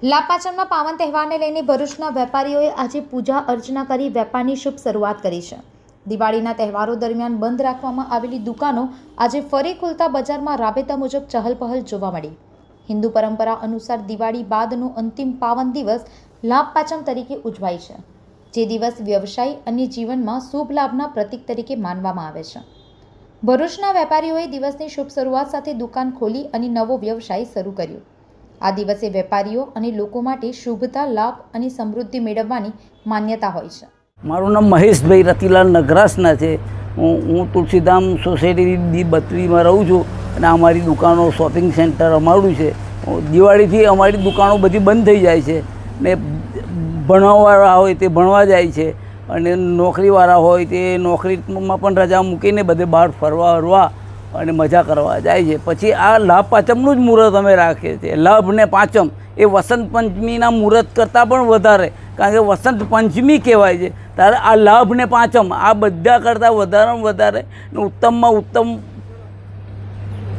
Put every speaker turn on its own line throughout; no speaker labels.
લાભપાંચમના પાવન તહેવારને લઈને ભરૂચના વેપારીઓએ આજે પૂજા અર્ચના કરી વેપારની શુભ શરૂઆત કરી છે। દિવાળીના તહેવારો દરમિયાન બંધ રાખવામાં આવેલી દુકાનો આજે ફરી ખુલતા બજારમાં રાબેતા મુજબ ચહલપહલ જોવા મળી। હિન્દુ પરંપરા અનુસાર દિવાળી બાદનો અંતિમ પાવન દિવસ લાભપાંચમ તરીકે ઉજવાય છે, જે દિવસ વ્યવસાય અને જીવનમાં શુભ લાભના પ્રતીક તરીકે માનવામાં આવે છે। ભરૂચના વેપારીઓએ દિવસની શુભ શરૂઆત સાથે દુકાન ખોલી અને નવો વ્યવસાય શરૂ કર્યો। આ દિવસે વેપારીઓ અને લોકો માટે શુભતા, લાભ અને સમૃદ્ધિ મેળવવાની માન્યતા હોય છે।
મારું નામ મહેશભાઈ રતિલાલ નગરાસના છે। હું તુલસીધામ સોસાયટી D32માં રહું છું અને અમારી દુકાનો શોપિંગ સેન્ટર અમારું છે। દિવાળીથી અમારી દુકાનો બધી બંધ થઈ જાય છે ને ભણવાવાળા હોય તે ભણવા જાય છે અને નોકરીવાળા હોય તે નોકરીમાં પણ રજા મૂકીને બધે બહાર ફરવા અને મજા કરવા જાય છે। પછી આ લાભ પાંચમનું જ મુહૂર્ત અમે રાખીએ છીએ। લાભ ને પાંચમ એ વસંત પંચમીના મુહૂર્ત કરતાં પણ વધારે, કારણ કે વસંત પંચમી કહેવાય છે, ત્યારે આ લાભ ને પાંચમ આ બધા કરતાં વધારે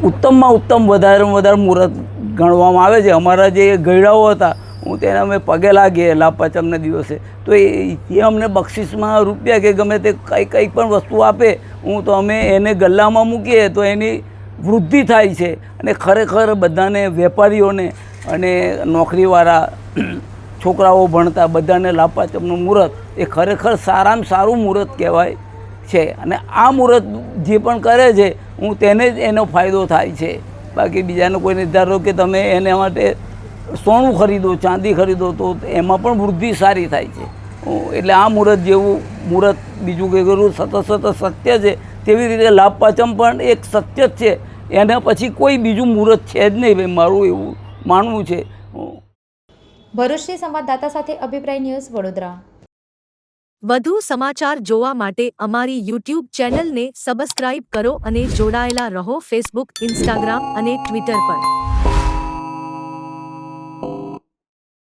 ઉત્તમ વધારે મુહૂર્ત ગણવામાં આવે છે। અમારા જે ગયડાઓ હતા, હું તેને અમે પગે લાગીએ લાભ પાંચમના દિવસે, તો એ અમને બક્ષિસમાં રૂપિયા કે ગમે તે કંઈ પણ વસ્તુ આપે, તો અમે એને ગલ્લામાં મૂકીએ તો એની વૃદ્ધિ થાય છે। અને ખરેખર બધાને, વેપારીઓને અને નોકરીવાળા, છોકરાઓ ભણતા બધાને લાભ પાંચમનું મુહૂર્ત એ ખરેખર સારામાં સારું મુહૂર્ત કહેવાય છે। અને આ મુહૂર્ત જે પણ કરે છે, તેને જ એનો ફાયદો થાય છે। બાકી બીજાને કોઈ ધારો કે તમે એને માટે સોનું ખરીદો, ચાંદી ખરીદો, તો એમાં પણ વૃદ્ધિ સારી થાય છે। એટલે આ મુહૂર્ત જેવું મુહૂર્ત બીજું કંઈ કરું સતત સત્ય છે, તેવી રીતે લાભ પાંચમ પણ એક સત્ય જ છે। એના પછી કોઈ બીજું મુહૂર્ત છે જ નહીં, ભાઈ, મારું એવું માનવું છે।
ભરૂચથી સંવાદદાતા સાથે અભિપ્રાય ન્યૂઝ, વડોદરા।
વધુ સમાચાર જોવા માટે અમારી YouTube ચેનલને સબસ્ક્રાઇબ કરો અને જોડાયેલા રહો ફેસબુક, ઇન્સ્ટાગ્રામ અને ટ્વિટર પર।